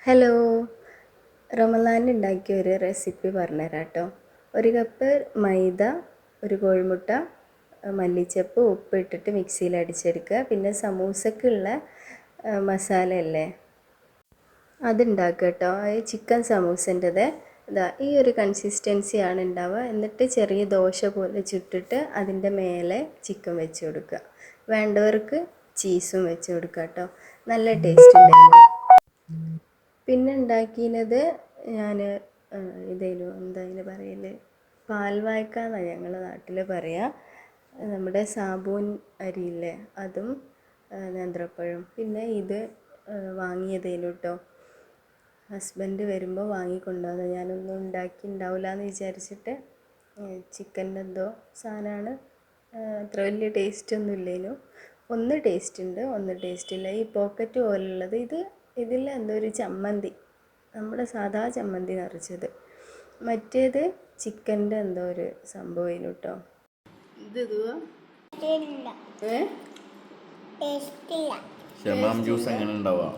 Hello, റമദാനിൽ ഉണ്ടാക്കിയ ഒരു റെസിപ്പി പറഞ്ഞുതരാം കേട്ടോ. ഒരു കപ്പ് മൈദ, ഒരു കോഴിമുട്ട, മല്ലിച്ചപ്പ്, ഉപ്പ് ഇട്ടിട്ട് മിക്സിയിൽ അടിച്ചെടുക്കുക. പിന്നെ സമൂസക്കുള്ള മസാല അല്ലേ, അതുണ്ടാക്കുക കേട്ടോ. ചിക്കൻ സമൂസൻ്റെത് ഇതാ ഈ ഒരു കൺസിസ്റ്റൻസിയാണ് ഉണ്ടാവുക. എന്നിട്ട് ചെറിയ ദോശ പോലെ ചുട്ടിട്ട് അതിൻ്റെ മേലെ ചിക്കൻ വെച്ച് കൊടുക്കുക. വേണ്ടവർക്ക് ചീസും വെച്ച് കൊടുക്കുക കേട്ടോ. നല്ല ടേസ്റ്റ് ഉണ്ടായിരുന്നു. പിന്നെ ഉണ്ടാക്കിയത് ഞാൻ ഇതേനു എന്താ അതിന് പറയൽ, പാൽവായ്ക്ക എന്നാണ് ഞങ്ങളുടെ നാട്ടിൽ പറയുക. നമ്മുടെ സാബൂൻ അരിയില്ലേ, അതും നേന്ത്രപ്പഴം. പിന്നെ ഇത് വാങ്ങിയതേനു കേട്ടോ. ഹസ്ബൻഡ് വരുമ്പോൾ വാങ്ങിക്കൊണ്ടുവന്നത്. ഞാനൊന്നും ഉണ്ടാക്കി ഉണ്ടാവില്ല എന്ന് വിചാരിച്ചിട്ട്. ചിക്കൻ്റെ എന്തോ സാധനമാണ്, അത്ര വലിയ ടേസ്റ്റൊന്നും ഇല്ലേനു. ഒന്ന് ടേസ്റ്റ് ഉണ്ട്, ഒന്ന് ടേസ്റ്റ് ഇല്ല. ഈ പോക്കറ്റ് പോലുള്ളത് ഇതിൽ എന്തോ ഒരു ചമ്മന്തി, നമ്മുടെ സാധാ ചമ്മന്തി നിറച്ചത്. മറ്റേത് ചിക്കൻ്റെ എന്തോ ഒരു സംഭവം കേട്ടോ. ജ്യൂസ് എങ്ങനെ ഉണ്ടാവുക?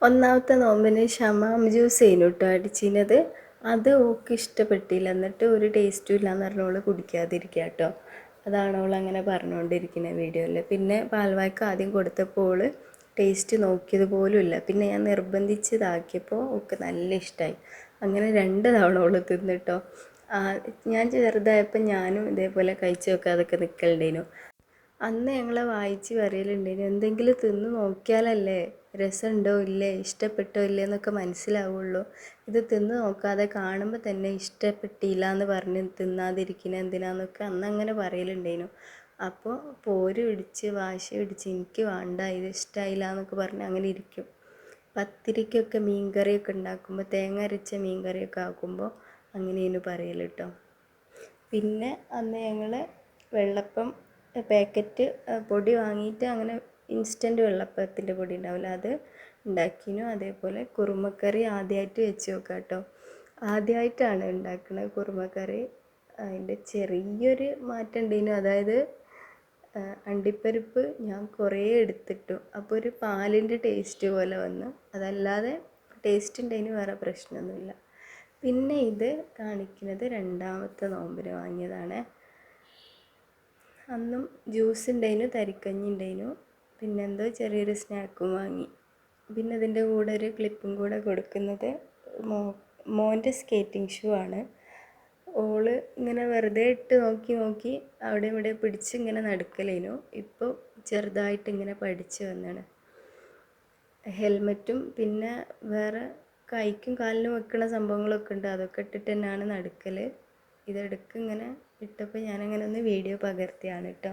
ഒന്നാമത്തെ നോമ്പിന് ഷമാം ജ്യൂസ് ചെയ്യുന്നു കേട്ടോ അടിച്ചിരുന്നത്. അത് ഓക്ക് ഇഷ്ടപ്പെട്ടില്ല. എന്നിട്ട് ഒരു ടേസ്റ്റും ഇല്ലയെന്ന് പറഞ്ഞോള് കുടിക്കാതിരിക്കുക കേട്ടോ. അതാണ് അവൾ അങ്ങനെ പറഞ്ഞുകൊണ്ടിരിക്കുന്നത് വീഡിയോയിൽ. പിന്നെ പാൽവായ്ക്ക ആദ്യം കൊടുത്തപ്പോൾ ടേസ്റ്റ് നോക്കിയത് പോലും ഇല്ല. പിന്നെ ഞാൻ നിർബന്ധിച്ചതാക്കിയപ്പോൾ ഓക്ക് നല്ല ഇഷ്ടമായി. അങ്ങനെ 2 തവണ അവൾ തിന്നിട്ടോ. ഞാൻ ചെറുതായപ്പോൾ ഞാനും ഇതേപോലെ കഴിച്ച് വെക്കാതൊക്കെ നിൽക്കലുണ്ടേനു. അന്ന് ഞങ്ങളെ വായിച്ച് പറയലുണ്ടേനു, എന്തെങ്കിലും തിന്ന് നോക്കിയാലല്ലേ രസമുണ്ടോ ഇല്ലേ, ഇഷ്ടപ്പെട്ടോ ഇല്ലേ എന്നൊക്കെ മനസ്സിലാവുള്ളൂ. ഇത് തിന്ന് നോക്കാതെ കാണുമ്പോൾ തന്നെ ഇഷ്ടപ്പെട്ടില്ല എന്ന് പറഞ്ഞ് തിന്നാതിരിക്കുന്നത് എന്തിനാന്നൊക്കെ അന്ന് അങ്ങനെ പറയലുണ്ടേനു. അപ്പോൾ പോര് പിടിച്ച് വാശി പിടിച്ച് എനിക്ക് വേണ്ട, ഇത് ഇഷ്ടമായില്ല എന്നൊക്കെ പറഞ്ഞ് അങ്ങനെ ഇരിക്കും. പത്തിരിക്കൊക്കെ മീൻകറിയൊക്കെ ഉണ്ടാക്കുമ്പോൾ, തേങ്ങ അരച്ച മീൻകറിയൊക്കെ ആക്കുമ്പോൾ അങ്ങനെയാണ് പറയൽ കേട്ടോ. പിന്നെ അന്ന് ഞങ്ങൾ വെള്ളപ്പം പാക്കറ്റ് പൊടി വാങ്ങിയിട്ട്, അങ്ങനെ ഇൻസ്റ്റൻറ്റ് വെള്ളപ്പത്തിൻ്റെ പൊടി ഉണ്ടാവില്ല, അത് ഉണ്ടാക്കിനു. അതേപോലെ കുറുമക്കറി ആദ്യമായിട്ട് വെച്ച് നോക്കാം കേട്ടോ. ആദ്യമായിട്ടാണ് ഉണ്ടാക്കുന്നത് കുറുമക്കറി. അതിൻ്റെ ചെറിയൊരു മാറ്റം ഉണ്ടേനു. അതായത് അണ്ടിപ്പരിപ്പ് ഞാൻ കുറേ എടുത്തിട്ടു, അപ്പോൾ ഒരു പാലിൻ്റെ ടേസ്റ്റ് പോലെ വന്നു. അതല്ലാതെ ടേസ്റ്റ് ഉണ്ടേനു, വേറെ പ്രശ്നമൊന്നുമില്ല. പിന്നെ ഇത് കാണിക്കുന്നത് 2ാമത്തെ നോമ്പിന് വാങ്ങിയതാണ്. അന്നും ജ്യൂസ് ഉണ്ടായിരുന്നു, തരിക്കഞ്ഞി ഉണ്ടായിരുന്നു, പിന്നെന്തോ ചെറിയൊരു സ്നാക്കും വാങ്ങി. പിന്നെ ഇതിൻ്റെ കൂടെ ഒരു ക്ലിപ്പും കൂടെ കൊടുക്കുന്നത് മോൻ്റെ സ്കേറ്റിംഗ് ഷൂ ആണ്. ഓള് ഇങ്ങനെ വെറുതെ ഇട്ട് നോക്കി നോക്കി അവിടെ ഇവിടെ പിടിച്ച് ഇങ്ങനെ നടക്കലേനു. ഇപ്പോൾ ചെറുതായിട്ട് ഇങ്ങനെ പഠിച്ച് വന്നാണ്. ഹെൽമെറ്റും പിന്നെ വേറെ കൈക്കും കാലിനും വെക്കുന്ന സംഭവങ്ങളൊക്കെ ഉണ്ട്, അതൊക്കെ ഇട്ടിട്ട് തന്നെയാണ് നടക്കൽ. ഇതെടുക്ക് ഇങ്ങനെ ഇട്ടപ്പോൾ ഞാനങ്ങനെ ഒന്ന് വീഡിയോ പകർത്തിയാണ് കേട്ടോ.